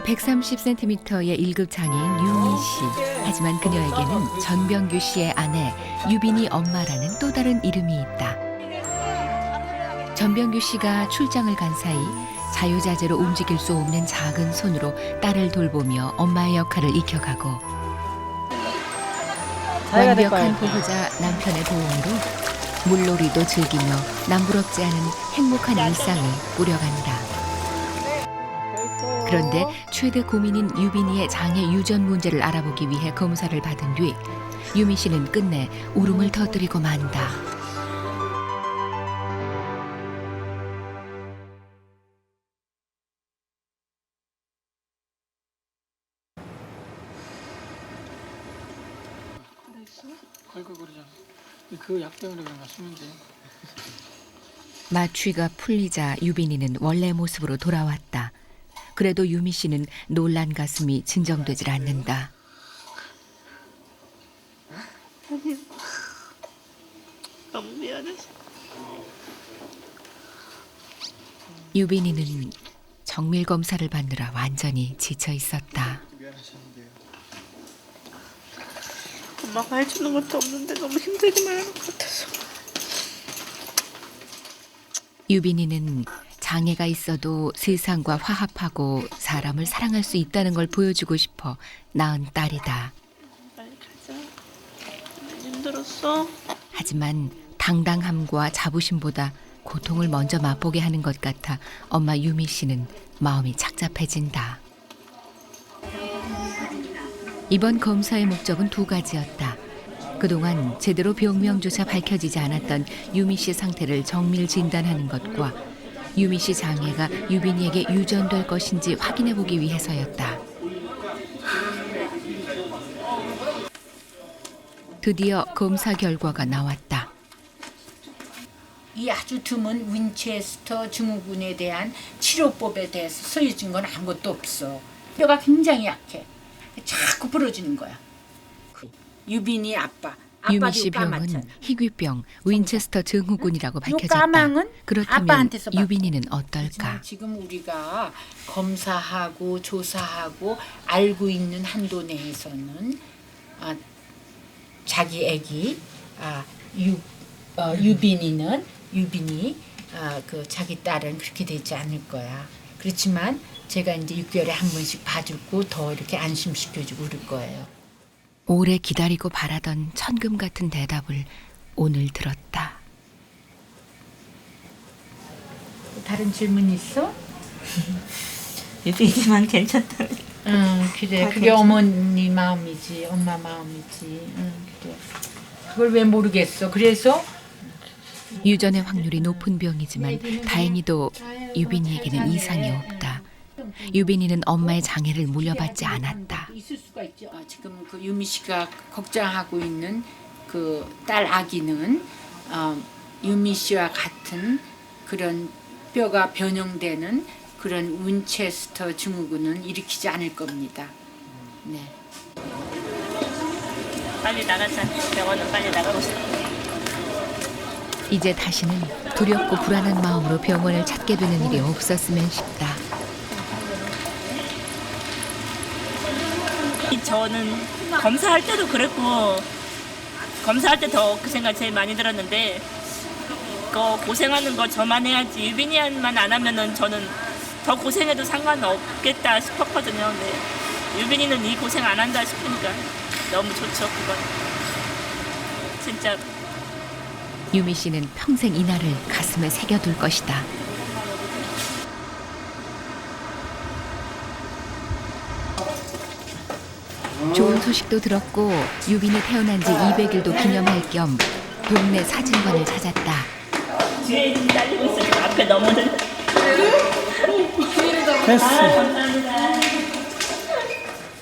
키 130cm의 1급 장애인 유미 씨. 하지만 그녀에게는 전병규 씨의 아내 유빈이 엄마라는 또 다른 이름이 있다. 전병규 씨가 출장을 간 사이 자유자재로 움직일 수 없는 작은 손으로 딸을 돌보며 엄마의 역할을 익혀가고 완벽한 보호자 남편의 도움으로 물놀이도 즐기며 남부럽지 않은 행복한 일상을 꾸려간다. 그런데 최대 고민인 유빈이의 장애 유전 문제를 알아보기 위해 검사를 받은 뒤 유미 씨는 끝내 울음을 터뜨리고 만다. 걸걸 거리잖아. 그 약 때문에 그런가 쓰면 돼. 마취가 풀리자 유빈이는 원래 모습으로 돌아왔다. 그래도 유미 씨는 놀란 가슴이 진정되질 않는다. 너무 미안해서. 유빈이는 정밀 검사를 받느라 완전히 지쳐 있었다. 엄마가 해주는 것도 없는데 너무 힘들기만 하는 것 같아서. 유빈이는 장애가 있어도 세상과 화합하고 사람을 사랑할 수 있다는 걸 보여주고 싶어 낳은 딸이다. 빨리 가자. 많이 힘들었어. 하지만 당당함과 자부심보다 고통을 먼저 맛보게 하는 것 같아 엄마 유미 씨는 마음이 착잡해진다. 이번 검사의 목적은 두 가지였다. 그동안 제대로 병명조차 밝혀지지 않았던 유미 씨 상태를 정밀 진단하는 것과 유미 씨 장애가 유빈이에게 유전될 것인지 확인해 보기 위해서였다. 드디어 검사 결과가 나왔다. 이 아주 드문 윈체스터 증후군에 대한 치료법에 대해서 써진 건 아무것도 없어. 뼈가 굉장히 약해. 자꾸 부러지는 거야. 유빈이 아빠. 유미 씨 병은 희귀병 윈체스터 증후군이라고 밝혀졌다. 까망은 그렇다면 아빠한테서 받고. 유빈이는 어떨까? 지금 우리가 검사하고 조사하고 알고 있는 한도 내에서는 자기 애기 유빈이 그 자기 딸은 그렇게 되지 않을 거야. 그렇지만 제가 이제 6개월에 한 번씩 봐주고 더 이렇게 안심시켜주고 그럴 거예요. 오래 기다리고 바라던 천금 같은 대답을 오늘 들었다. 다른 질문 있어? 유빈이만 괜찮다면. 응, 그래. 그게 괜찮아. 어머니 마음이지, 엄마 마음이지. 응, 그래. 그걸 왜 모르겠어? 그래서 유전의 확률이 높은 병이지만 다행히도 유빈이에게는 이상이 없다. 유빈이는 엄마의 장애를 물려받지 않았다. 있을 수가 있죠. 지금 그 유미 씨가 걱정하고 있는 그 딸 아기는 유미 씨와 같은 그런 뼈가 변형되는 그런 윈체스터 증후군은 일으키지 않을 겁니다. 네. 빨리 나가자. 병원은 빨리 나가고 싶어. 이제 다시는 두렵고 불안한 마음으로 병원을 찾게 되는 일이 없었으면 싶다. 저는 검사할 때도 그랬고 검사할 때 더 그 생각 제일 많이 들었는데 그 고생하는 거 저만 해야지 유빈이만 안 하면은 저는 더 고생해도 상관없겠다 싶었거든요. 근데 유빈이는 이 고생 안 한다 싶으니까 너무 좋죠. 그건 진짜. 유미 씨는 평생 이 날을 가슴에 새겨둘 것이다. 좋은 소식도 들었고 유빈이 태어난 지 200일도 기념할 겸 동네 사진관을 찾았다. 뒤에 딸리고 있어요. 앞에 너무는. 됐어. 감사합니다.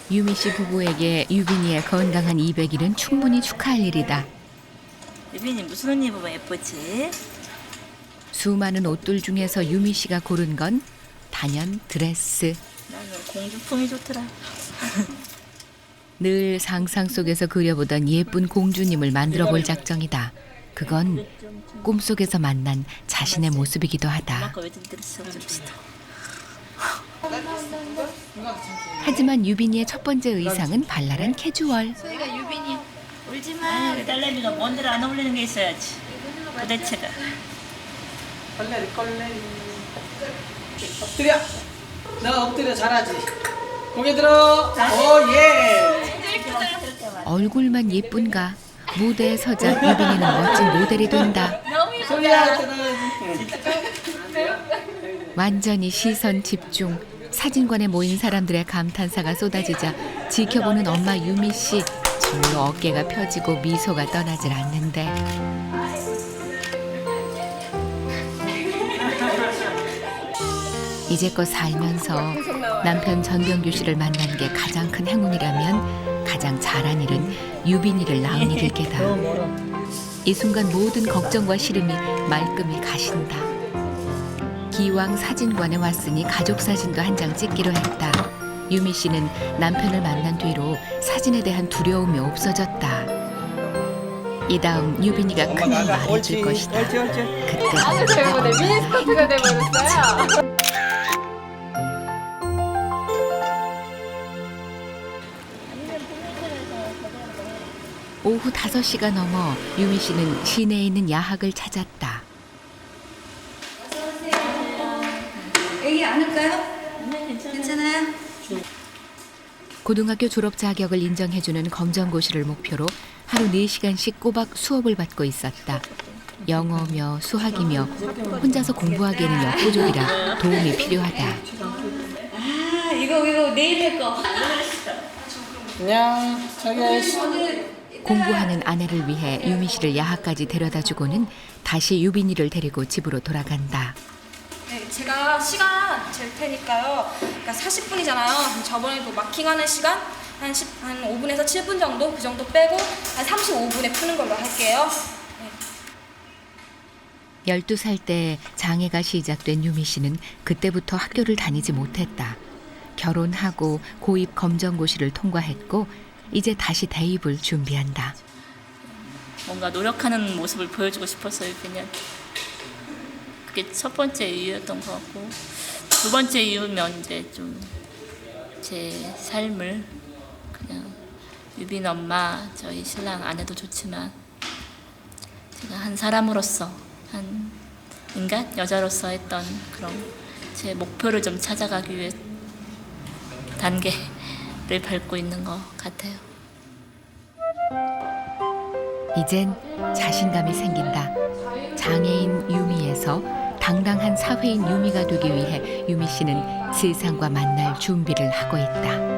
유미 씨 부부에게 유빈이의 건강한 200일은 충분히 축하할 일이다. 유빈이 무슨 옷 입으면 예쁘지? 수많은 옷들 중에서 유미 씨가 고른 건 단연 드레스. 나는 공주풍이 좋더라. 늘 상상 속에서 그려보던 예쁜 공주님을 만들어 볼 작정이다. 그건 꿈속에서 만난 자신의 모습이기도 하다. 아까 왜 드레스 좀 줍시다. 하지만 유빈이의 첫 번째 의상은 발랄한 캐주얼. 저희가 유빈이 울지마. 딸내미가 뭔들 안 어울리는 게 있어야지. 도대체가. 꼴레리. 엎드려. 너 엎드려 잘하지. 고개 들어. 오 예. 얼굴만 예쁜가 무대에 서자 유빈이는 멋진 모델이 된다. 소리야 들어야지. 완전히 시선 집중. 사진관에 모인 사람들의 감탄사가 쏟아지자 지켜보는 엄마 유미 씨 절로 어깨가 펴지고 미소가 떠나질 않는데. 이제껏 살면서 남편 전병규 씨를 만난 게 가장 큰 행운이라면 가장 잘한 일은 유빈이를 낳은 일일 게다. 이 순간 모든 걱정과 시름이 말끔히 가신다. 기왕 사진관에 왔으니 가족 사진도 한 장 찍기로 했다. 유미 씨는 남편을 만난 뒤로 사진에 대한 두려움이 없어졌다. 이 다음 유빈이가 큰일 말해줄 것이다. 그때 결국 내 미니스커트가 돼버렸어요. 오후 5시가 넘어 유미 씨는 시내에 있는 야학을 찾았다. 애기 안을까요? 괜찮아요? 고등학교 졸업 자격을 인정해주는 검정고시를 목표로 하루 4시간씩 꼬박 수업을 받고 있었다. 영어며 수학이며 혼자서 공부하기에는 역부족이라 도움이 필요하다. 아 이거 내일 할 거. 안녕. 자기야. 공부하는 아내를 위해 유미 씨를 야학까지 데려다주고는 다시 유빈이를 데리고 집으로 돌아간다. 네, 제가 시간 잴 테니까요. 그러니까 40분이잖아요. 저번에도 마킹하는 시간 한 5분에서 7분 정도 그 정도 빼고 한 35분에 푸는 걸로 할게요. 네. 12살 때 장애가 시작된 유미 씨는 그때부터 학교를 다니지 못했다. 결혼하고 고입 검정고시를 통과했고 이제 다시 대입을 준비한다. 뭔가 노력하는 모습을 보여주고 싶었어요, 그냥. 그게 첫 번째 이유였던 것 같고, 두 번째 이유면 이제 좀 제 삶을 그냥 유빈 엄마, 저희 신랑 아내도 좋지만 제가 한 사람으로서, 한 인간 여자로서 했던 그런 제 목표를 좀 찾아가기 위해 단계를 밟고 있는 것 같아요. 이젠 자신감이 생긴다. 장애인 유미에서 당당한 사회인 유미가 되기 위해 유미 씨는 세상과 만날 준비를 하고 있다.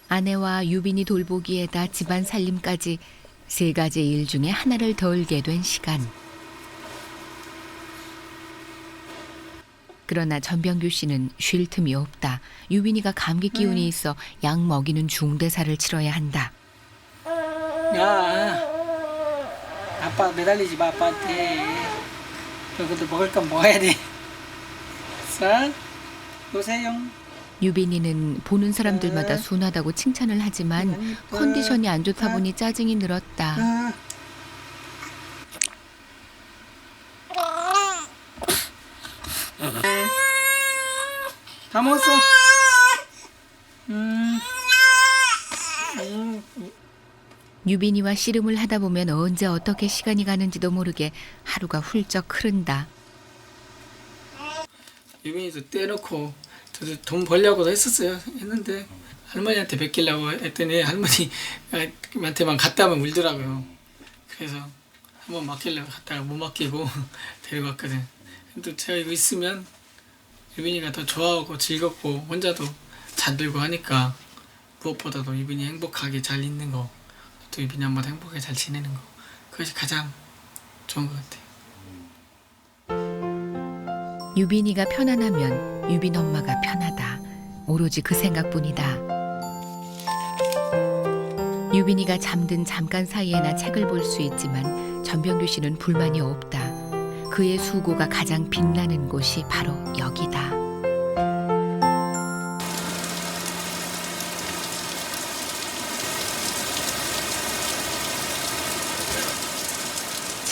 아내와 유빈이 돌보기에다 집안 살림까지 3가지 일 중에 하나를 덜게 된 시간. 그러나 전병규 씨는 쉴 틈이 없다. 유빈이가 감기 기운이 있어 약 먹이는 중대사를 치러야 한다. 야. 아빠 매달리지 마 아빠한테. 너희들 먹을 건 먹어야 돼. 자. 보세요. 유빈이는 보는 사람들마다 순하다고 칭찬을 하지만 컨디션이 안 좋다 보니 짜증이 늘었다. 다 먹었어. 유빈이와 씨름을 하다 보면 언제 어떻게 시간이 가는지도 모르게 하루가 훌쩍 흐른다. 유빈이도 떼놓고 저도 돈 벌려고도 했는데 할머니한테 베끼려고 했더니 할머니한테만 갔다 오면 울더라고요. 그래서 한번 맡기려고 갔다가 못 맡기고 데리고 왔거든. 또 제가 이거 있으면 유빈이가 더 좋아하고 즐겁고 혼자도 잘 들고 하니까 무엇보다도 유빈이 행복하게 잘 있는 거, 또 유빈이 엄마도 행복하게 잘 지내는 거, 그것이 가장 좋은 것 같아요. 유빈이가 편안하면 유빈 엄마가 편하다. 오로지 그 생각뿐이다. 유빈이가 잠든 잠깐 사이에나 책을 볼 수 있지만 전병규 씨는 불만이 없다. 그의 수고가 가장 빛나는 곳이 바로 여기다.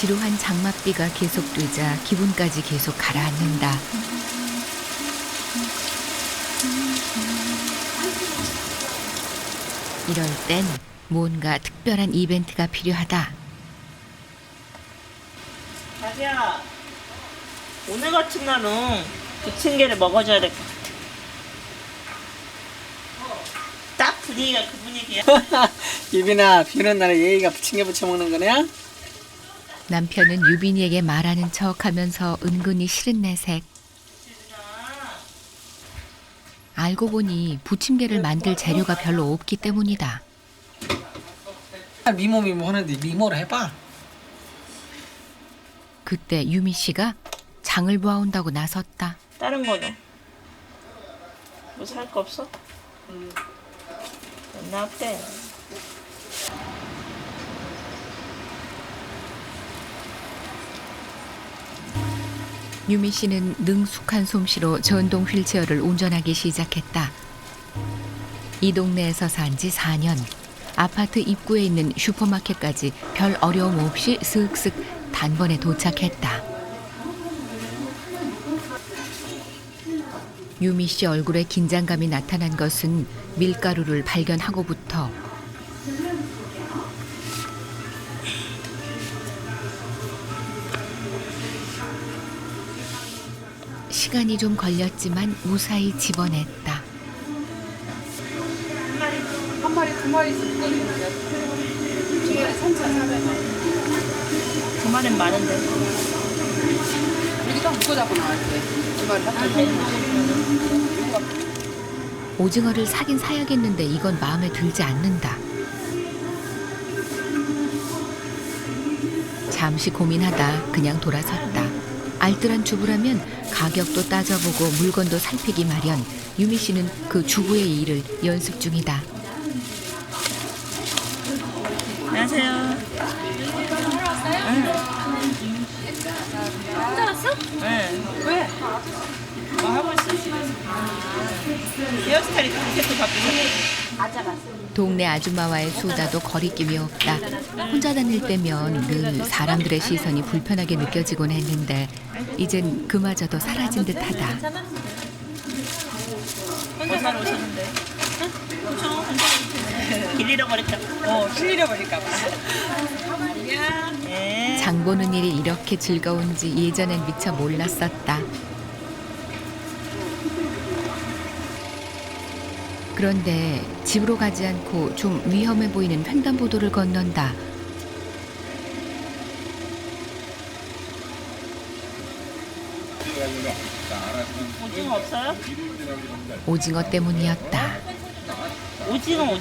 지루한 장맛비가 계속되자 기분까지 계속 가라앉는다. 이럴 땐 뭔가 특별한 이벤트가 필요하다. 자기야, 오늘 같은 날은 부침개를 먹어줘야 될 것 같아. 딱 분위기가 그 분위기야. 유빈아, 비 오는 날에 예의가 부침개 부쳐 먹는 거냐? 남편은 유빈이에게 말하는 척하면서 은근히 싫은 내색. 알고 보니 부침개를 만들 재료가 별로 없기 때문이다. 미모 하는데 미모로 해봐. 그때 유미 씨가 장을 봐온다고 나섰다. 다른 거는? 뭐 살 거 없어? 맨날 어때? 유미 씨는 능숙한 솜씨로 전동 휠체어를 운전하기 시작했다. 이 동네에서 산 지 4년. 아파트 입구에 있는 슈퍼마켓까지 별 어려움 없이 슥슥 단번에 도착했다. 유미 씨 얼굴에 긴장감이 나타난 것은 밀가루를 발견하고부터. 시간이 좀 걸렸지만 무사히 집어냈다. 한 마리 두 마리 있거든요. 중간에 3,400원. 두 마리는 많은데. 여기다 묶어 잡고 나갈게. 두 마리 딱 오징어를 사긴 사야겠는데 이건 마음에 들지 않는다. 잠시 고민하다 그냥 돌아섰다. 알뜰한 주부라면 가격도 따져보고 물건도 살피기 마련. 유미 씨는 그 주부의 일을 연습 중이다. 안녕하세요. 혼자 왔어? 응. 왜? 뭐 하고 있어 집에서. 헤어스타일이 그렇게 또 바뀌고. 동네 아줌마와의 수다도 거리낌이 없다. 혼자 다닐 때면 늘 사람들의 시선이 불편하게 느껴지곤 했는데 이젠 그마저도 사라진 듯하다. 혼자 잘 오셨는데. 그쵸? 길 잃어버릴까? 길 잃어버릴까 봐. 네. 장 보는 일이 이렇게 즐거운지 예전엔 미처 몰랐었다. 그런데 집으로 가지 않고 좀 위험해 보이는 횡단보도를 건넌다. 오징어 없어요? 오징어 때문이었다. 오징어.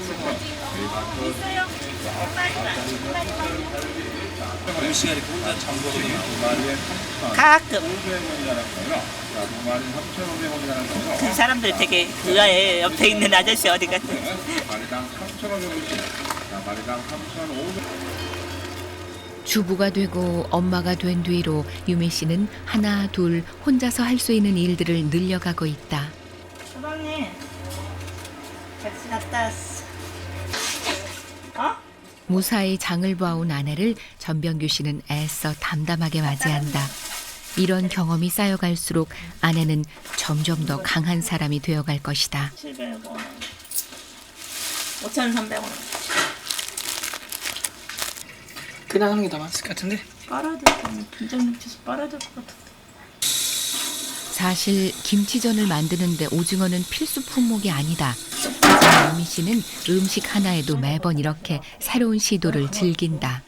가끔. 그 사람들 되게 의아해. 옆에 있는 아저씨 어디 갔지? 주부가 되고 엄마가 된 뒤로 유미 씨는 하나 둘 혼자서 할 수 있는 일들을 늘려가고 있다. 소방님, 같이 갔다 왔어. 어? 무사히 장을 봐온 아내를 전병규 씨는 애써 담담하게 맞이한다. 이런 경험이 쌓여갈수록 아내는 점점 더 강한 사람이 되어갈 것이다. 700원, 5,300원. 그냥 하는 게 더 많을 것 같은데. 빨아야 될 것 같아. 김장육채에서 빨아야 될 것 같아. 사실 김치전을 만드는데 오징어는 필수 품목이 아니다. 하지만 유미 씨는 음식 하나에도 매번 이렇게 새로운 시도를 즐긴다.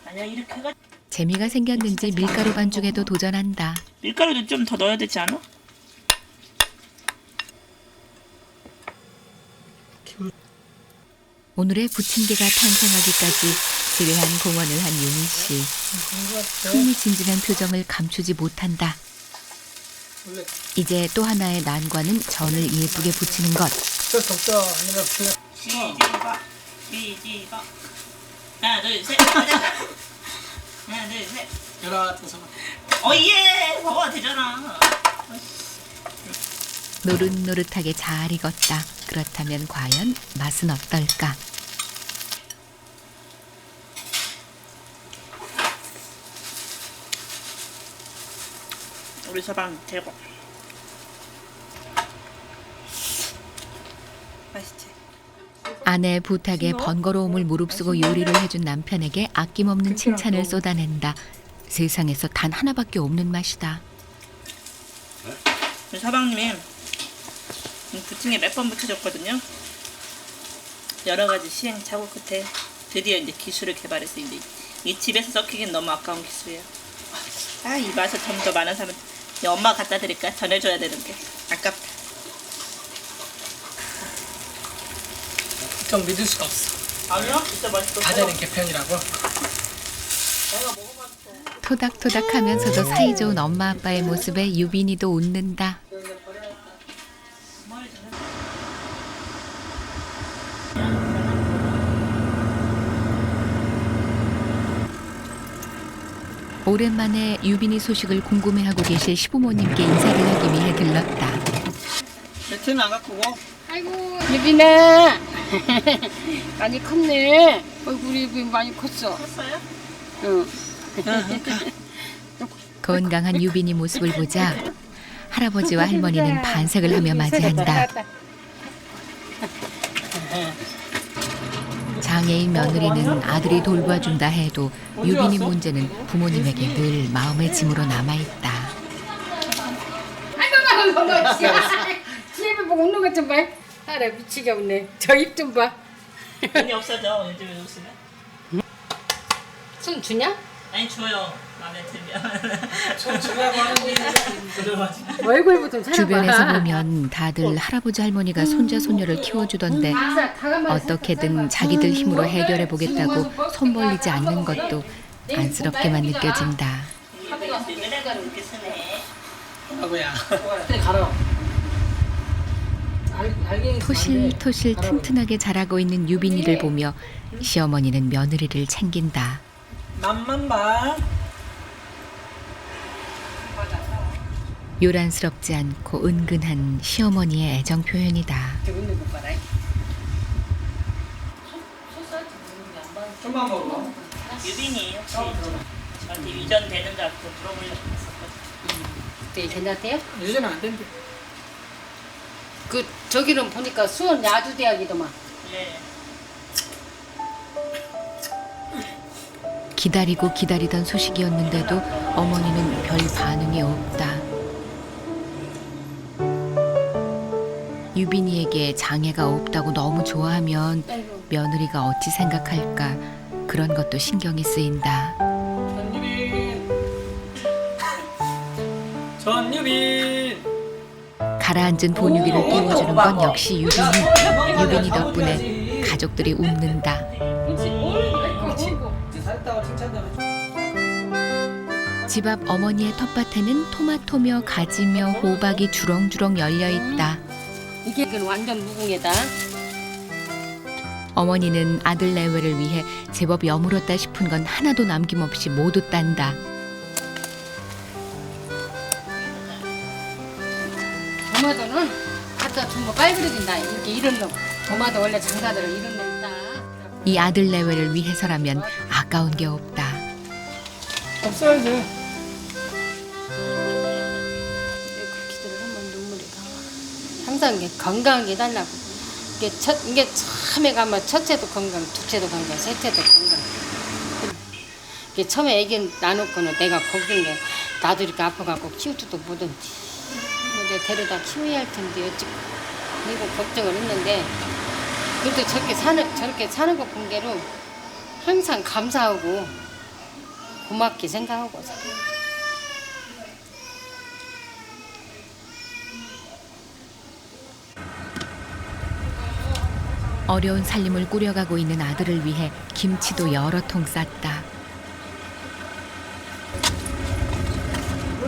아니야, 이렇게 해가 재미가 생겼는지 밀가루 반죽에도 도전한다. 밀가루도 좀 더 넣어야 되지 않아? 오늘의 부침개가 탄생하기까지 지레한 공헌을 한 유미 씨. 흥미진진한 표정을 감추지 못한다. 이제 또 하나의 난관은 전을 예쁘게 붙이는 것. 덥다. 뒤집어. 뒤집어. 하나, 둘, 셋. 가자. 하나, 둘, 셋. 열아서 예! 봐봐, 되잖아. 노릇노릇하게 잘 익었다. 그렇다면 과연 맛은 어떨까? 우리 서방 최고. 맛있지? 아내의 부탁에 번거로움을 무릅쓰고 요리를 해준 남편에게 아낌없는 칭찬을 쏟아낸다. 세상에서 단 하나밖에 없는 맛이다. 우리 서방님이 부침개 몇 번 붙여줬거든요. 여러 가지 시행착오 끝에 드디어 이제 기술을 개발해서 이제 이 집에서 썩히긴 너무 아까운 기술이에요. 아, 이 맛을 좀 더 많은 사람 엄마 갖다 드릴까? 전해줘야 되는데 아깝다. 좀 믿을 수가 없어. 아니요, 진짜 맛있어. 다자는 개편이라고. 토닥토닥하면서도 사이좋은 엄마 아빠의 모습에 유빈이도 웃는다. 오랜만에 유빈이 소식을 궁금해하고 계실 시부모님께 인사를 하기 위해 들렀다. 배트는 안 갖고 오고. 아이고 유빈아 많이 컸네. 얼굴이 유빈 많이 컸어. 컸어요? 응. 건강한 유빈이 모습을 보자 할아버지와 할머니는 반색을 하며 맞이한다. 장애인 며느리는 아들이 돌봐준다 해도 유빈이 문제는 부모님에게 늘 마음의 짐으로 남아있다. 아이고 집에 보고 웃는 것 좀 봐. 알아 미치게 웃네. 저 입 좀 봐. 돈이 없어져 요즘에 웃으면. 손 주냐? 아니 줘요. 마음에 들면. 좀 주려고 하는데 들어가지. 얼굴부터 찾아봐. 주변에서 보면 다들 할아버지 할머니가 손자 손녀를 키워주던데 어떻게든 자기들 힘으로 해결해 보겠다고 손 벌리지 않는 것도 안쓰럽게만 느껴진다. 은혜가 그렇게 쓰네. 아구야. 토실토실 튼튼하게 자라고 있는 유빈이를 보며 시어머니는 며느리를 챙긴다. 맛만 봐. 요란스럽지 않고 은근한 시어머니의 애정 표현이다. 웃는 것 봐라. 좀만 먹어. 유빈이 혹시 저한테 유전되는 줄 알고 들어보려고 했었거든요. 네, 괜찮대요? 유전은 안 된대. 그 저기는 보니까 수원 야주대학이더만. 네. 기다리고 기다리던 소식이었는데도 어머니는 별 반응이 없다. 유빈이에게 장애가 없다고 너무 좋아하면 며느리가 어찌 생각할까 그런 것도 신경이 쓰인다. 전유빈. 전유빈. 가라앉은 본유비를 띄워주는 건 역시 유빈이. 유빈이 덕분에 가족들이 웃는다. 살았다고 칭찬하면. 집 앞 어머니의 텃밭에는 토마토며 가지며 호박이 주렁주렁 열려 있다. 이게 완전 무궁해다. 어머니는 아들 내외를 위해 제법 여물었다 싶은 건 하나도 남김없이 모두 딴다. 도마도는 갖다 주면 빨그러진다. 이렇게 이런 놈. 도마도 원래 장사들은 이런 놈 있다. 이 아들 내외를 위해서라면 아까운 게 없다. 없어야지. 기도를 하면 눈물이 나와. 항상 이게 건강하게 달라고. 이게 처음에 가면 첫째도 건강, 둘째도 건강, 셋째도 건강. 이게 처음에 애기 나놓고는 내가 걱정인 게 나도 이렇게 아파갖고 키우지도 못하지. 이제 데려다 키워야 할 텐데 어찌 그리고 걱정을 했는데 그래도 저렇게 사는 거 본 게로 항상 감사하고 고맙게 생각하고 살아요. 어려운 살림을 꾸려가고 있는 아들을 위해 김치도 여러 통 쌌다.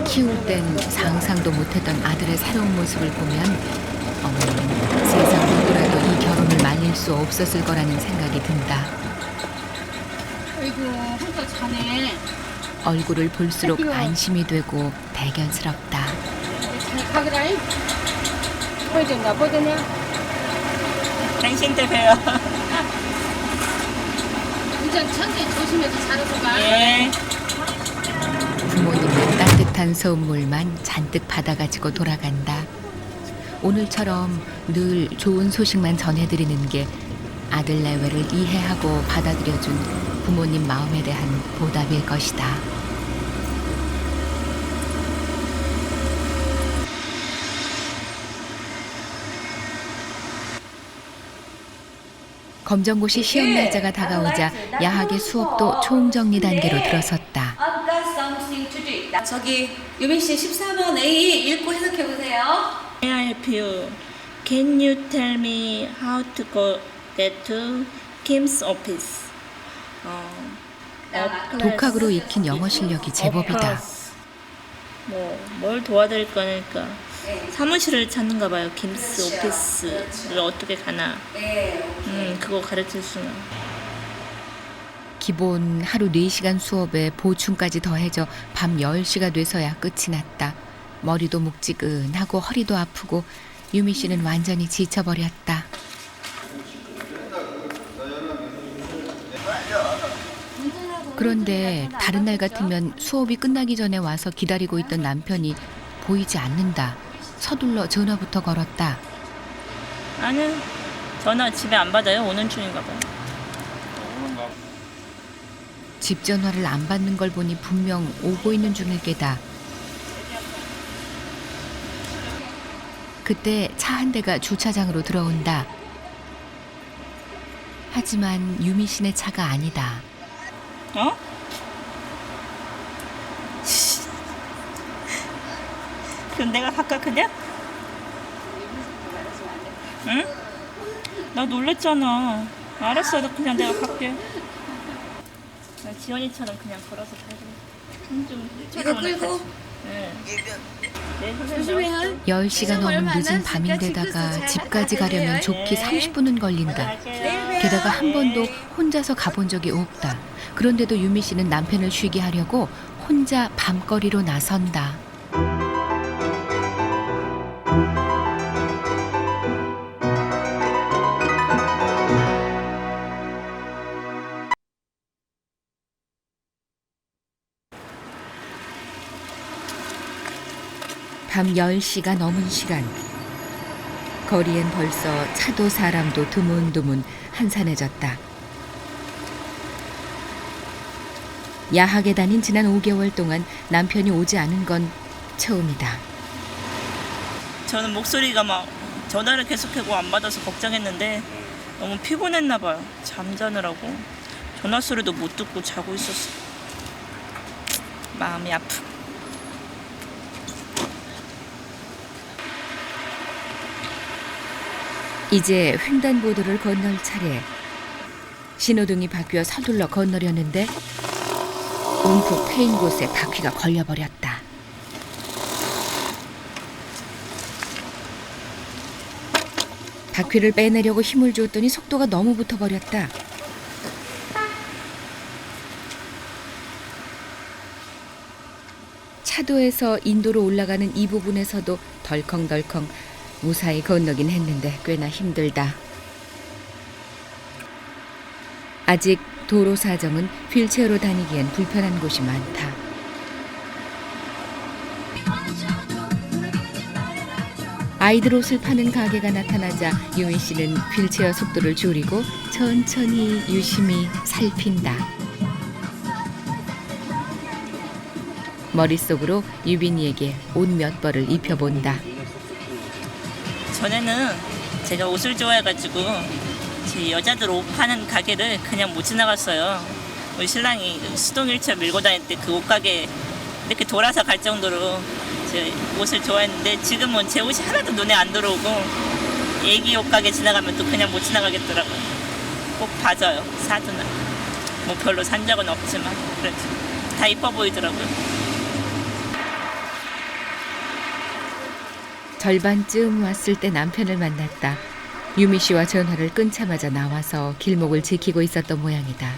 키울 땐 상상도 못했던 아들의 새로운 모습을 보면 어머니는 세상 누구라도 이 결혼을 말릴 수 없었을 거라는 생각이 든다. 아이고 한살 자네. 얼굴을 볼수록 안심이 되고 대견스럽다. 잘 가그라잉. 보여준다 보더냐. 생신 때 봬요. 운전 천천히 조심해서 잘하고 가. 예. 부모님은 따뜻한 따뜻한 선물만 잔뜩 받아가지고 돌아간다. 오늘처럼 늘 좋은 소식만 전해드리는 게 아들 내외를 이해하고 받아들여준 부모님 마음에 대한 보답일 것이다. 검정고시 시험 날짜가 다가오자 야학의 수업도 총정리 단계로 들어섰다. I've got something to do. 저기 유민 씨 14번 A 읽고 해석해 보세요. May I help you? Can you tell me how to get to Kim's office? 독학으로 익힌 영어 실력이 제법이다. 뭘 도와드릴 거니까 사무실을 찾는가 봐요. 김스 오피스를 어떻게 가나. 그거 가르칠 수는. 기본 하루 4시간 수업에 보충까지 더해져 밤 10시가 돼서야 끝이 났다. 머리도 묵지근하고 허리도 아프고 유미 씨는 완전히 지쳐버렸다. 그런데 다른 날 같으면 수업이 끝나기 전에 와서 기다리고 있던 남편이 보이지 않는다. 서둘러 전화부터 걸었다. 아니요. 전화 집에 안 받아요. 오는 중인가 봐요. 집 전화를 안 받는 걸 보니 분명 오고 있는 중일 게다. 그때 차 한 대가 주차장으로 들어온다. 하지만 유미 씨네 차가 아니다. 어? 그럼 내가 갈까 그냥? 응? 나 놀랬잖아. 알았어. 나 그냥 내가 갈게. 나 지연이처럼 그냥 걸어서 가야 이거 끌고 네. 네, 선생님. 조심해요. 10시가 넘은 늦은 밤인데다가 집까지 가려면 좋게 30분은 걸린다. 게다가 한 번도 혼자서 가본 적이 없다. 그런데도 유미 씨는 남편을 쉬게 하려고 혼자 밤거리로 나선다. 밤 10시가 넘은 시간. 거리엔 벌써 차도 사람도 드문드문 한산해졌다. 야학에 다닌 지난 5개월 동안 남편이 오지 않은 건 처음이다. 저는 목소리가 막 전화를 계속하고 안 받아서 걱정했는데 너무 피곤했나 봐요. 잠자느라고 전화 소리도 못 듣고 자고 있었어. 마음이 아프. 이제 횡단보도를 건널 차례. 신호등이 바뀌어 서둘러 건너려는데 움푹 패인 곳에 바퀴가 걸려버렸다. 바퀴를 빼내려고 힘을 줬더니 속도가 너무 붙어버렸다. 차도에서 인도로 올라가는 이 부분에서도 덜컹덜컹 무사히 건너긴 했는데 꽤나 힘들다. 아직 도로 사정은 휠체어로 다니기엔 불편한 곳이 많다. 아이들 옷을 파는 가게가 나타나자 유미 씨는 휠체어 속도를 줄이고 천천히 유심히 살핀다. 머릿속으로 유빈이에게 옷 몇 벌을 입혀본다. 전에는 제가 옷을 좋아해가지고 제 여자들 옷 파는 가게를 그냥 못 지나갔어요. 우리 신랑이 수동 휠체어 밀고 다닐 때 그 옷가게 이렇게 돌아서 갈 정도로 제 옷을 좋아했는데 지금은 제 옷이 하나도 눈에 안 들어오고 애기 옷가게 지나가면 또 그냥 못 지나가겠더라고요. 꼭 봐줘요. 사두나. 뭐 별로 산 적은 없지만 그래도 다 이뻐 보이더라고요. 절반쯤 왔을 때 남편을 만났다. 유미 씨와 전화를 끊자마자 나와서 길목을 지키고 있었던 모양이다.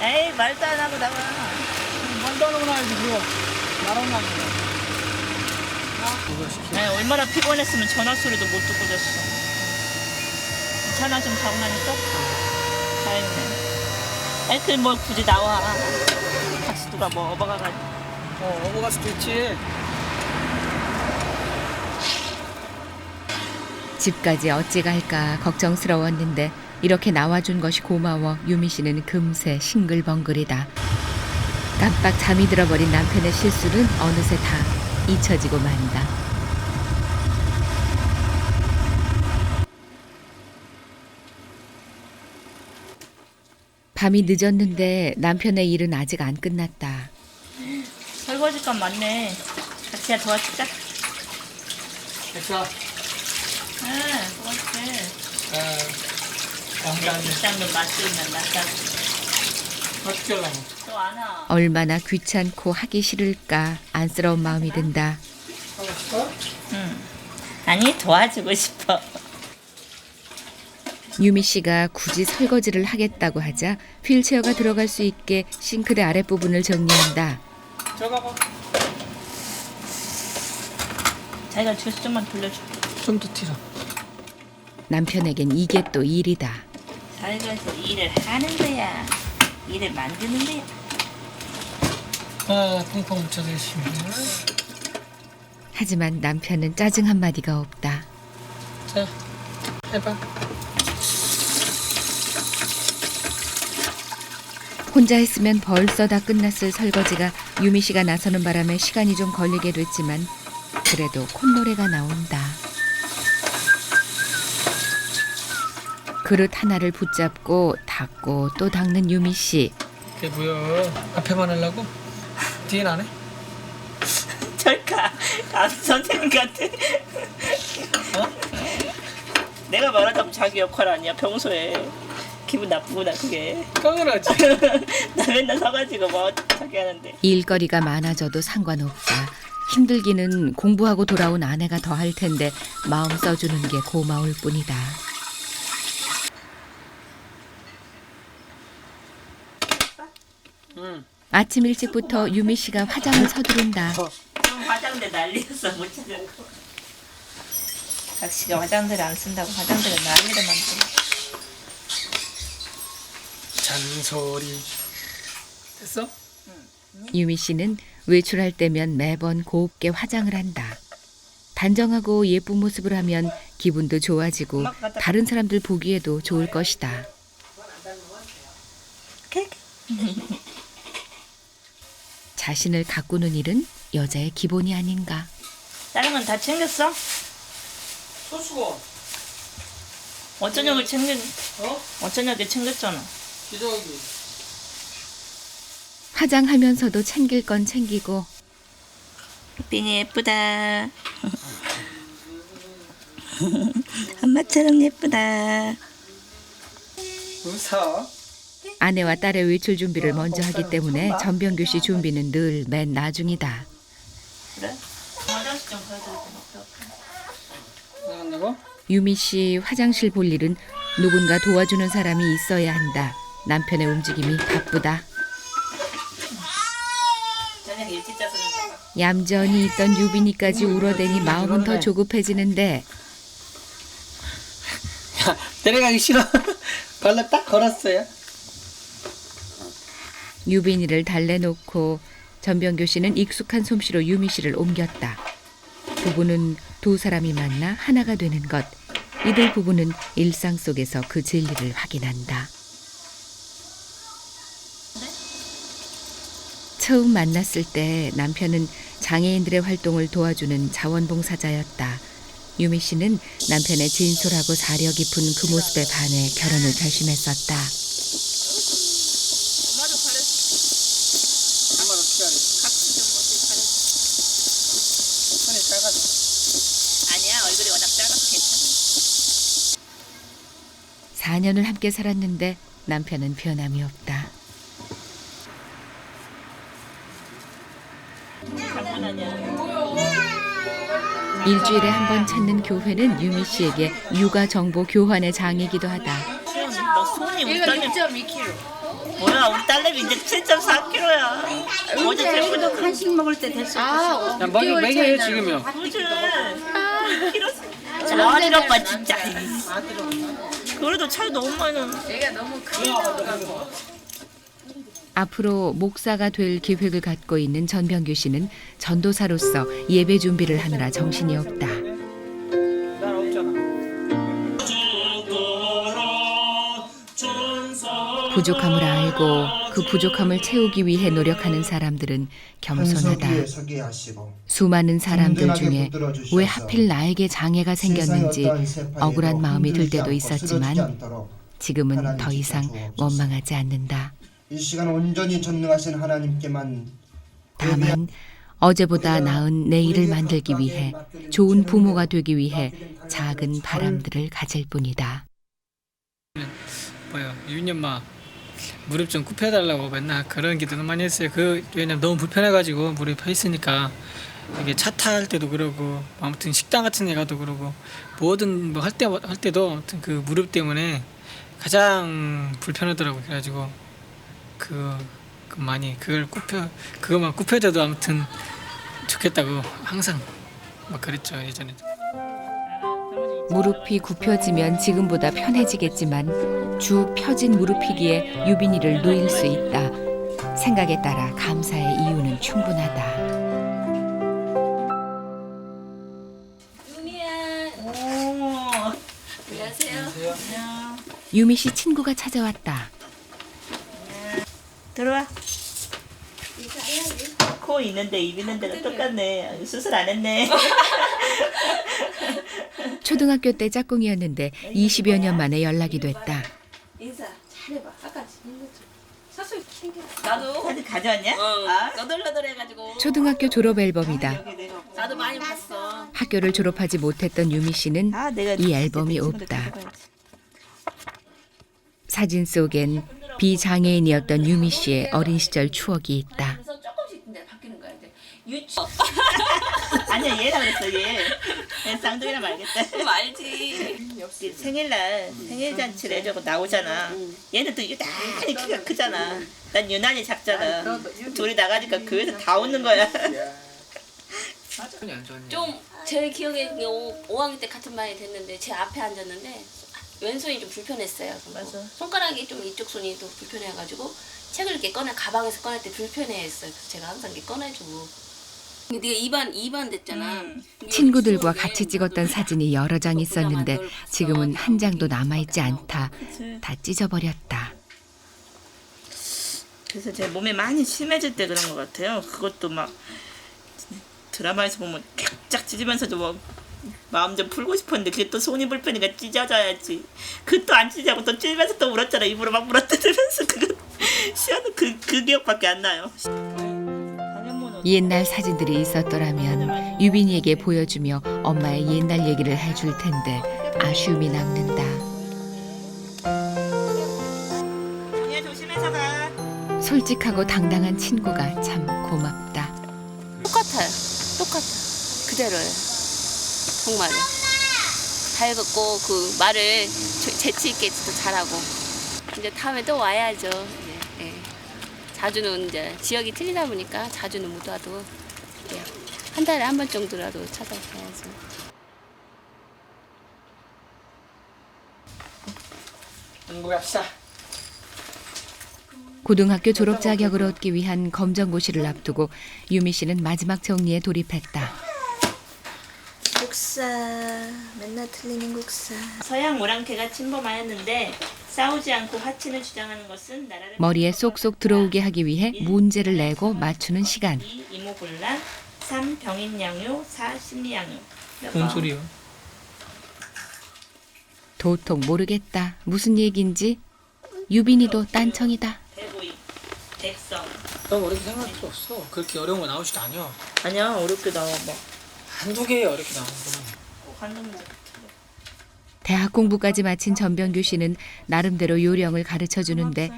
에이 말도 안 하고 나와. 말도 안 하고 나야지 그거. 말하면 안 돼. 네, 얼마나 피곤했으면 전화 소리도 못 듣고 잤어. 전화 좀 자고 나니까 다행이네. 아이 그 뭐 굳이 나와. 같이 누가 뭐 업어가가지고. 넘어갈 수도 있지. 집까지 어찌 갈까 걱정스러웠는데 이렇게 나와준 것이 고마워 유미 씨는 금세 싱글벙글이다. 깜빡 잠이 들어버린 남편의 실수는 어느새 다 잊혀지고 만다. 밤이 늦었는데 남편의 일은 아직 안 끝났다. 설거지감 많네. 같이 도와주자. 됐어. 도와줄게. 양간 일단은 맛있는 맛다. 어떻게 하려고? 또 안 와. 얼마나 귀찮고 하기 싫을까 안쓰러운 마음이 든다. 아니 도와주고 싶어. 유미 씨가 굳이 설거지를 하겠다고 하자 휠체어가 들어갈 수 있게 싱크대 아랫부분을 정리한다. 들어가봐. 자기가 주스 좀만 돌려줘. 좀 더 뒤로. 남편에겐 이게 또 일이다. 설거지 일을 하는 거야. 일을 만드는 거야. 펑펑 묻혀서 열심히. 하지만 남편은 짜증 한마디가 없다. 자, 해봐. 혼자 했으면 벌써 다 끝났을 설거지가 유미 씨가 나서는 바람에 시간이 좀 걸리게 됐지만 그래도 콧노래가 나온다. 그릇 하나를 붙잡고 닦고 또 닦는 유미 씨. 그게 뭐야? 앞에만 하려고? 뒤엔 안 해? 절까 감수 선생님 같아. 내가 말하자면 자기 역할 아니야 평소에. 기분 나쁘구나 그게. 당연하지. 나 맨날 서가지고 뭐 자기 하는데. 일거리가 많아져도 상관없다. 힘들기는 공부하고 돌아온 아내가 더 할 텐데 마음 써주는 게 고마울 뿐이다. 아침 일찍부터 유미 씨가 화장을 서두른다. 좀 화장대 난리였어 못 찾았고. 각시가 화장대를 안 쓴다고 화장대를 난리를 만들어. 잔소리. 됐어? 유미 씨는 외출할 때면 매번 곱게 화장을 한다. 단정하고 예쁜 모습을 하면 기분도 좋아지고 다른 사람들 보기에도 좋을 것이다. 자신을 가꾸는 일은 여자의 기본이 아닌가. 다른 건 다 챙겼어? 소수건. 어쩌냐고 챙긴. 어? 어쩌냐고 챙겼잖아. 기저귀. 화장하면서도 챙길 건 챙기고 빙이 예쁘다. 엄마처럼 예쁘다. 웃어. 아내와 딸의 외출 준비를 먼저 하기 때문에 전병규 씨 준비는 늘 맨 나중이다. 그래? 화장실 좀 가야 나간다고? 유미 씨 화장실 볼 일은 누군가 도와주는 사람이 있어야 한다. 남편의 움직임이 바쁘다. 저녁 일찍 자서 그런가 봐. 얌전히 있던 유빈이까지 울어대니 마음은 더 조급해지는데 야, 내려가기 싫어. 발로 딱 걸었어요. 유빈이를 달래놓고 전병규 씨는 익숙한 솜씨로 유미 씨를 옮겼다. 부부는 두 사람이 만나 하나가 되는 것. 이들 부부는 일상 속에서 그 진리를 확인한다. 처음 만났을 때 남편은 장애인들의 활동을 도와주는 자원봉사자였다. 유미 씨는 남편의 진솔하고 사려 깊은 그 모습에 반해 결혼을 결심했었다. 엄마도 가렸어. 엄마 어떻게 하래? 각수 좀 어떻게 가렸어. 손이 작아서. 아니야 얼굴이 워낙 작아서 괜찮아. 4년을 함께 살았는데 남편은 변함이 없다. 일주일에 한 번 찾는 교회는 유미 씨에게 육아 정보 교환의 장이기도 하다. 너 손이 우리 이거 딸내미 6.2kg. 뭐야 우리 딸내미 이제 7.4kg야. 어제 제보도 간식 먹을 때 됐어. 아, 야, 먹여요 지금요. 무슨 아들 오빠 진짜. 그래도 차이 너무 많이 나. 얘가 너무 크더라고. 앞으로 목사가 될 계획을 갖고 있는 전병규 씨는 전도사로서 예배 준비를 하느라 정신이 없다. 난 없잖아. 부족함을 알고 그 부족함을 채우기 위해 노력하는 사람들은 겸손하다. 수많은 사람들 중에 왜 하필 나에게 장애가 생겼는지 억울한 마음이 들 때도 있었지만 지금은 더 이상 원망하지 않는다. 이 시간 온전히 전능하신 하나님께만 다만 어제보다 나은 내일을 만들기 위해 좋은 부모가 되기 위해 작은 바람들을 가질 뿐이다. 뭐요? 유빈이 엄마 무릎 좀 굽혀달라고 맨날 그런 기도는 많이 했어요. 왜냐면 너무 불편해가지고 무릎이 펴 있으니까 이게 차 탈 때도 그러고 아무튼 식당 같은 데 가도 그러고 뭐든 뭐 할 때도 아무튼 그 무릎 때문에 가장 불편하더라고. 그래가지고 그것만 굽혀줘도 아무튼 좋겠다고 항상 막 그랬죠 예전에. 무릎이 굽혀지면 지금보다 편해지겠지만 쭉 펴진 무릎이기에 유빈이를 누일 수 있다. 생각에 따라 감사의 이유는 충분하다. 유미 씨 친구가 찾아왔다. 들어와. 코 있는데 입 있는 데가 똑같네. 수술 안 했네. 초등학교 때 짝꿍이었는데 20여 년 만에 연락이 됐다. 인사 잘해봐. 아까 사술 챙겨. 나도 사진 가져왔냐? 너덜너덜해가지고. 초등학교 졸업 앨범이다. 나도 많이 봤어. 학교를 졸업하지 못했던 유미 씨는 내가 이 앨범이 없다. 사진 속엔 비장애인이었던 유미 씨의 어린 시절 추억이 있다. 그래서 조금씩 이제 바뀌는 거야. 이제 유치. 아니야 얘라 그랬어 얘. 얘 쌍둥이라 말겠다. 그럼 알지. 역시 생일날 생일 잔치를 해주고 나오잖아. 얘는 또 유난히 키가 크잖아. 난 유난히 작잖아. 둘이 나가니까 교회에서 다 웃는 거야. 좀 제 기억에 5학년 때 같은 반이 됐는데 제 앞에 앉았는데 왼손이 좀 불편했어요. 맞아. 손가락이 좀 이쪽 손이 또 불편해가지고 책을 이렇게 가방에서 꺼낼 때 불편해했어요. 그래서 제가 항상 이렇게 꺼내주고. 네가 2반 됐잖아. 친구들과 같이 찍었던 사진이 여러 장 있었는데 지금은 한 장도 남아있지 않다. 다 찢어버렸다. 그래서 제 몸에 많이 심해질 때 그런 것 같아요. 그것도 막 드라마에서 보면 쫙 찢으면서도 뭐 마음 좀 풀고 싶었는데 그게 또 손이 불편해가 찢어져야지. 그것도 안 찢어지고 또 찢으면서 또 울었잖아. 입으로 막 물어뜯으면서 그거 시원한 그 기억밖에 안 나요. 옛날 사진들이 있었더라면 유빈이에게 보여주며 엄마의 옛날 얘기를 해줄 텐데 아쉬움이 남는다. 정희야 조심해서 가. 솔직하고 당당한 친구가 참 고맙다. 똑같아. 그대로예요. 정말 밝고 그 말을 재치 있게 또 잘하고. 이제 다음에 또 와야죠. 이제, 예. 자주는 이제 지역이 틀리다 보니까 자주는 못 와도 예. 한 달에 한 번 정도라도 찾아가야죠. 공부합시다. 고등학교 졸업 자격을 얻기 위한 검정고시를 앞두고 유미 씨는 마지막 정리에 돌입했다. 국사 맨날 틀리는 국사. 서양 오랑캐가 침범하였는데 싸우지 않고 화친을 주장하는 것은 나라를 머리에 쏙쏙 들어오게 하기 위해 문제를 내고 맞추는 시간. 2. 이모곤란 3. 병인양요 4. 심리양요. 뭔 소리요? 도통 모르겠다. 무슨 얘긴지. 유빈이도 딴청이다. 대보임 백성. 너무 어렵게 생각할 필요 없어. 그렇게 어려운 거 나오지도 않아. 아니야 어렵게 나와 뭐. 한두 개 어렵게 나오는 거. 꼭 한두 개. 대학 공부까지 마친 전병규 씨는 나름대로 요령을 가르쳐 주는데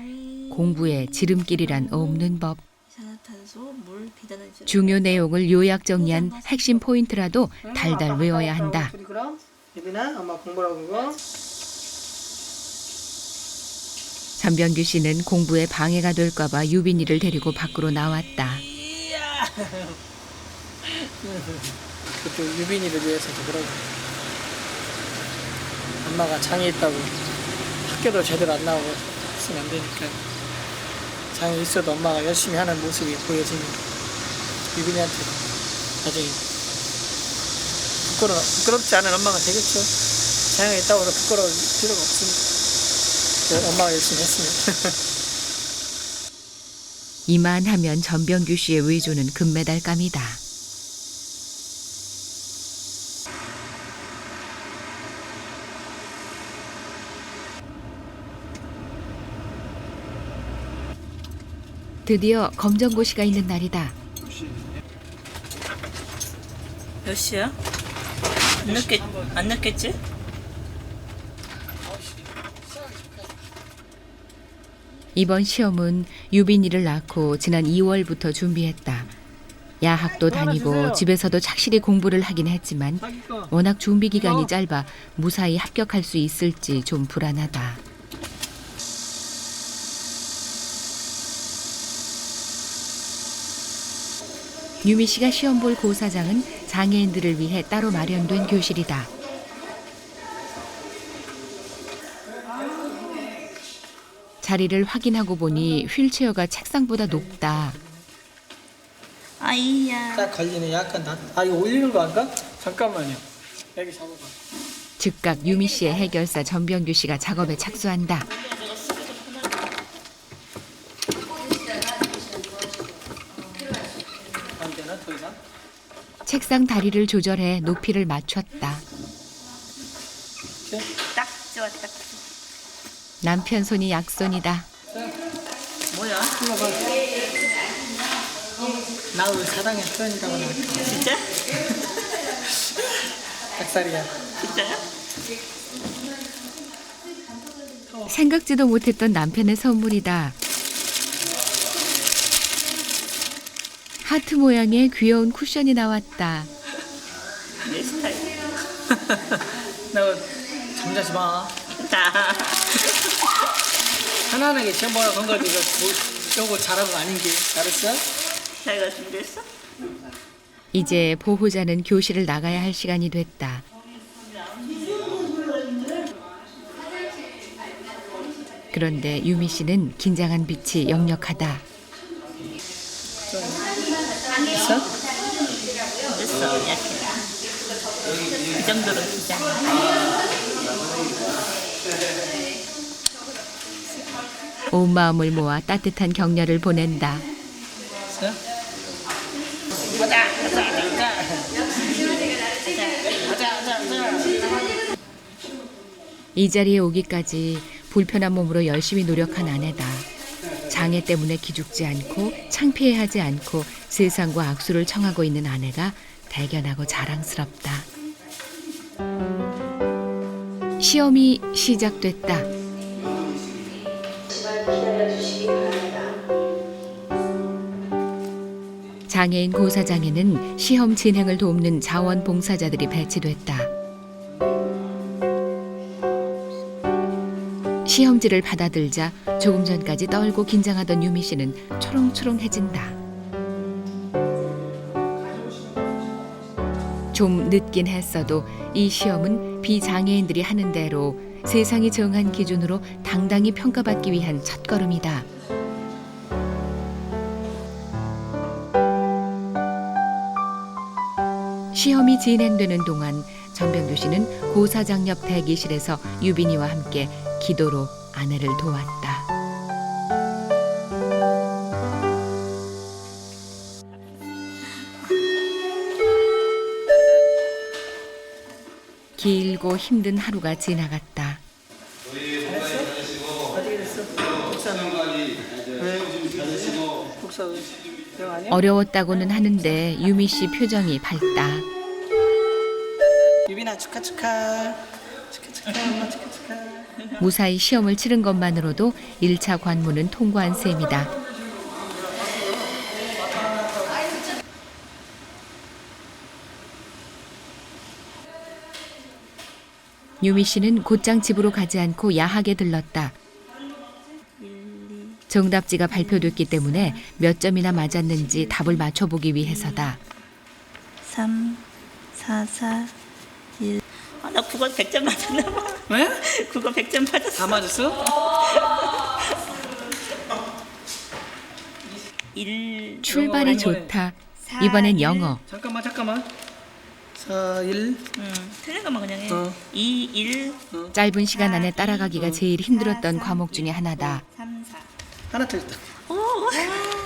공부에 지름길이란 없는 법. 이산화탄소, 물, 비단을 중요 내용을 요약 정리한 핵심 포인트라도 달달 외워야 한다. 그럼 유빈아 엄마 공부라고 그거. 전병규 씨는 공부에 방해가 될까 봐 유빈이를 데리고 밖으로 나왔다. 그것도 유빈이를 위해서 그러고. 엄마가 장애 있다고 학교도 제대로 안 나오고 있으면 안 되니까 장애 있어도 엄마가 열심히 하는 모습이 보여지면 유빈이한테 나중에 부끄럽지 않은 엄마가 되겠죠. 장애 있다고 해서 부끄러울 필요가 없습니다. 엄마가 열심히 했으면. 이만하면 전병규 씨의 외조는 금메달감이다. 드디어 검정고시가 있는 날이다. 몇 시야? 안 늦겠지? 이번 시험은 유빈이를 낳고 지난 2월부터 준비했다. 야학도 다니고 집에서도 착실히 공부를 하긴 했지만 워낙 준비 기간이 짧아 무사히 합격할 수 있을지 좀 불안하다. 유미 씨가 시험 볼 고사장은 장애인들을 위해 따로 마련된 교실이다. 자리를 확인하고 보니 휠체어가 책상보다 높다. 아이야. 딱 걸리네. 약간 이거 올리는 거 아닌가? 잠깐만요. 여기 잡아봐. 즉각 유미 씨의 해결사 전병규 씨가 작업에 착수한다. 안 되나 더 이상? 책상 다리를 조절해 높이를 맞췄다. 딱 좋아, 딱. 남편 손이 약손이다. 뭐야? 나의 사랑의 표현이라고 나왔다. 진짜? 닭살이야. 진짜요? 생각지도 못했던 남편의 선물이다. 하트 모양의 귀여운 쿠션이 나왔다. 내 스타일. 너 잠자지 마. 자. 편안하게 시험 보라고 한 거지. 이거 잘한 거 아닌 게. 알았어? 자기가 준비했어? 이제 보호자는 교실을 나가야 할 시간이 됐다. 그런데 유미 씨는 긴장한 빛이 역력하다. 됐어? 됐어, 약해. 이 정도로 긴장. 온 마음을 모아 따뜻한 격려를 보낸다. 됐어? 이 자리에 오기까지 불편한 몸으로 열심히 노력한 아내다. 장애 때문에 기죽지 않고 창피해하지 않고 세상과 악수를 청하고 있는 아내가 대견하고 자랑스럽다. 시험이 시작됐다. 장애인 고사장에는 시험 진행을 돕는 자원봉사자들이 배치됐다. 시험지를 받아들자 조금 전까지 떨고 긴장하던 유미 씨는 초롱초롱해진다. 좀 늦긴 했어도 이 시험은 비장애인들이 하는 대로 세상이 정한 기준으로 당당히 평가받기 위한 첫걸음이다. 시험이 진행되는 동안 전병규 씨는 고사장 옆 대기실에서 유빈이와 함께 기도로 아내를 도왔다. 길고 힘든 하루가 지나갔다. 어떻게 됐어? 복사 영 아니야? 어려웠다고는 하는데 유미 씨 표정이 밝다. 유빈아 축하. 엄마 축하. 무사히 시험을 치른 것만으로도 1차 관문은 통과한 셈이다. 유미 씨는 곧장 집으로 가지 않고 야학에 들렀다. 정답지가 발표됐기 때문에 몇 점이나 맞았는지 답을 맞춰보기 위해서다. 3, 4, 4, 1. 아, 나 국어 100점 맞았나 봐. 왜? 국어 100점 맞았어. 다 맞았어? 출발이 좋다. 이번엔 영어. 잠깐만. 4, 1. 틀린 것만 그냥 해. 어. 2, 1, 짧은 시간 안에 따라가기가 제일 힘들었던 과목 중에 하나다. 3, 4. 하나 틀렸다.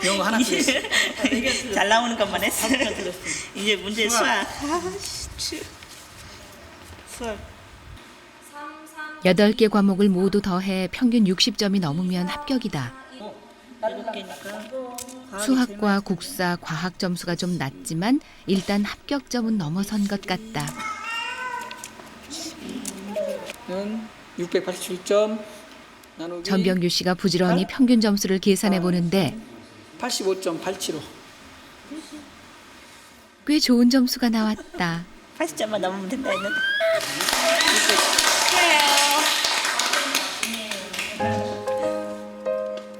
영어 하나 틀렸어. 잘 나오는 것만 했어. 이제 문제 수학. 수학. 8개 과목을 모두 더해 평균 60점이 넘으면 합격이다. 7개니까. 수학과 국사, 과학 점수가 좀 낮지만 일단 합격점은 넘어선 것 같다. 687점 나누기 전병규 씨가 부지런히 평균 점수를 계산해 보는데 85.875. 꽤 좋은 점수가 나왔다. 80점만 넘으면 된다 했는데.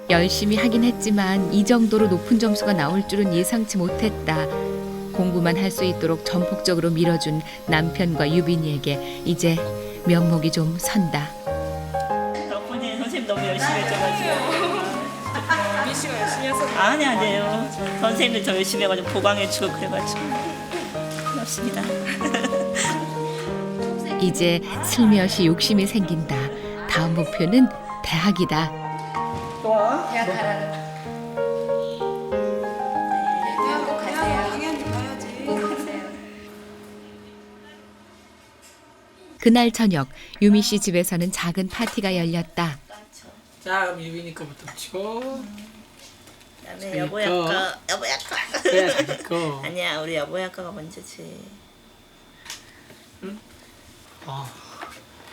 열심히 하긴 했지만 이 정도로 높은 점수가 나올 줄은 예상치 못했다. 공부만 할 수 있도록 전폭적으로 밀어준 남편과 유빈이에게 이제 면목이 좀 선다. 덕분에 선생님 너무 열심히 해줘가지고. 미씨가 열심히 해서 아니에요. 선생님들 저 열심히 해가지고 보강해주고 그래가지고. 고맙습니다. 이제 슬며시 욕심이 생긴다. 다음 목표는 대학이다. 좋아. 그날 저녁 유미 씨 집에서는 작은 파티가 열렸다. 자, 그럼 유빈이 거부터 붙이고. 그다음에 여보야 거. 그래야 자기 거. 아니야, 우리 여보야 거가 먼저지.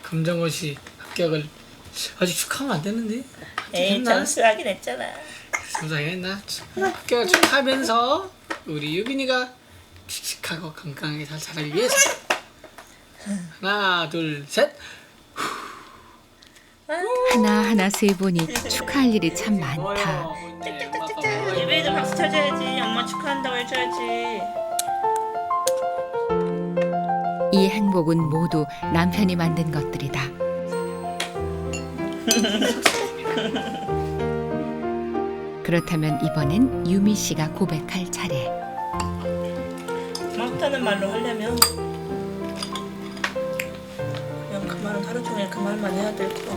검정고시 합격을 아직 축하하면 안 되는데. 에이, 점수하긴 했잖아. 감사했나? 합격을 축하하면서 우리 유빈이가 씩씩하고 건강하게 잘 자라기 위해서 하나, 둘, 셋. 하나하나 세 보니 축하할 일이 참 많다. 유빈이도 박수 쳐줘야지. 엄마 축하한다고 해줘야지. 이 행복은 모두 남편이 만든 것들이다. 그렇다면 이번엔 유미 씨가 고백할 차례. 고맙다는 말로 하려면 그냥 그 말은 하루 종일 그 말만 해야 될 거.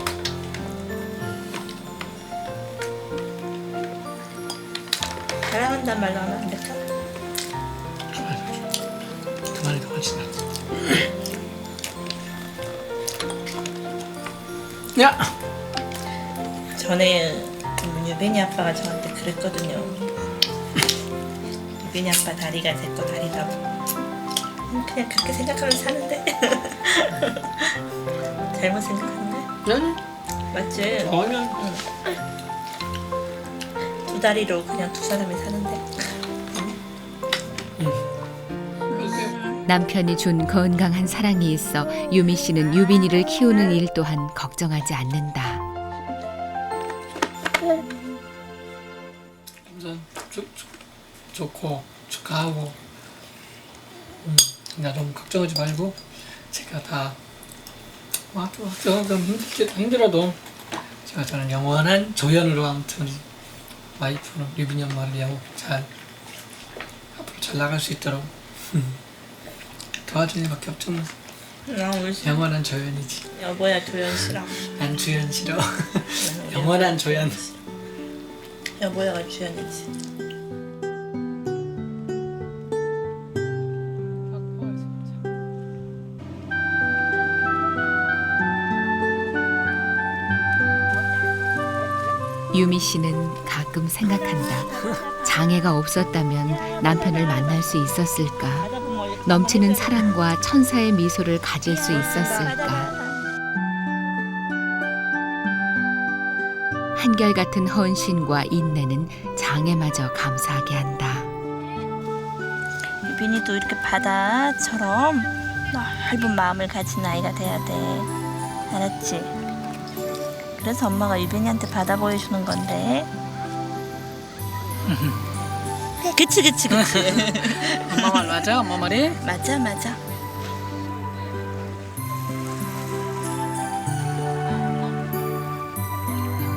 사랑한다는 말로 하면 안 될까? 그 말이 더 훨씬 낫지. 야! 전에 유빈이 아빠가 저한테 그랬거든요. 유빈이 아빠 다리가 제 거 다리라고. 그냥 그렇게 생각하면 사는데. 잘못 생각하는데? 응? 맞지? 전혀. 두 다리로 그냥 두 사람이 사는데. 남편이 준 건강한 사랑이 있어 유미 씨는 유빈이를 키우는 일 또한 걱정하지 않는다. 우선 좋고 축하하고 나 너무 걱정하지 말고 제가 다 조금 힘들어도 제가 저는 영원한 조연으로 아무튼 와이프는 유빈이 엄마를 잘 앞으로 잘 나갈 수 있도록 도와줄 일밖에 없죠 뭐. 영원한 조연이지. 여보야 조연 싫어. 난 주연 싫어. 영원한 조연. 여보야가 주연이지. 유미 씨는 가끔 생각한다. 장애가 없었다면 남편을 만날 수 있었을까? 넘치는 사랑과 천사의 미소를 가질 수 있었을까? 한결같은 헌신과 인내는 장애마저 감사하게 한다. 유빈이도 이렇게 바다처럼 넓은 마음을 가진 아이가 돼야 돼. 알았지? 그래서 엄마가 유빈이한테 바다 보여주는 건데. 그치. 엄마 말 맞아? 엄마 말이? 맞아.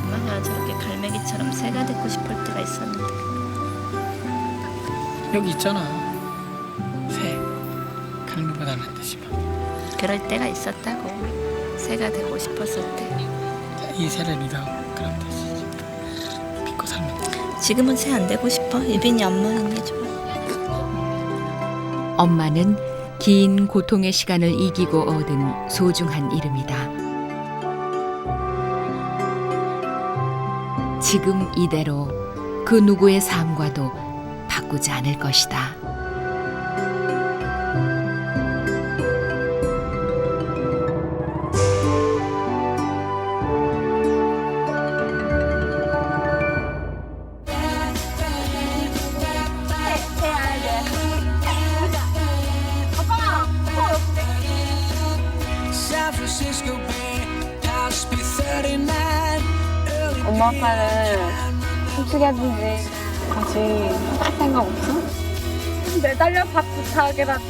엄마가 저렇게 갈매기처럼 새가 듣고 싶을 때가 있었는데 여기 있잖아. 새. 강림보다는 되지만. 그럴 때가 있었다고. 새가 되고 싶었을 때. 이 새를 믿어. 그럼 되지. 믿고 살면 돼. 지금은 새 안 되고 싶어. 유빈이 엄마는 게 좋아. 엄마는 긴 고통의 시간을 이기고 얻은 소중한 이름이다. 지금 이대로 그 누구의 삶과도 바꾸지 않을 것이다. 엄마 아빠를 솔직히 하든지 같이 할 생각 없어? 매달려 밥 부탁이라도.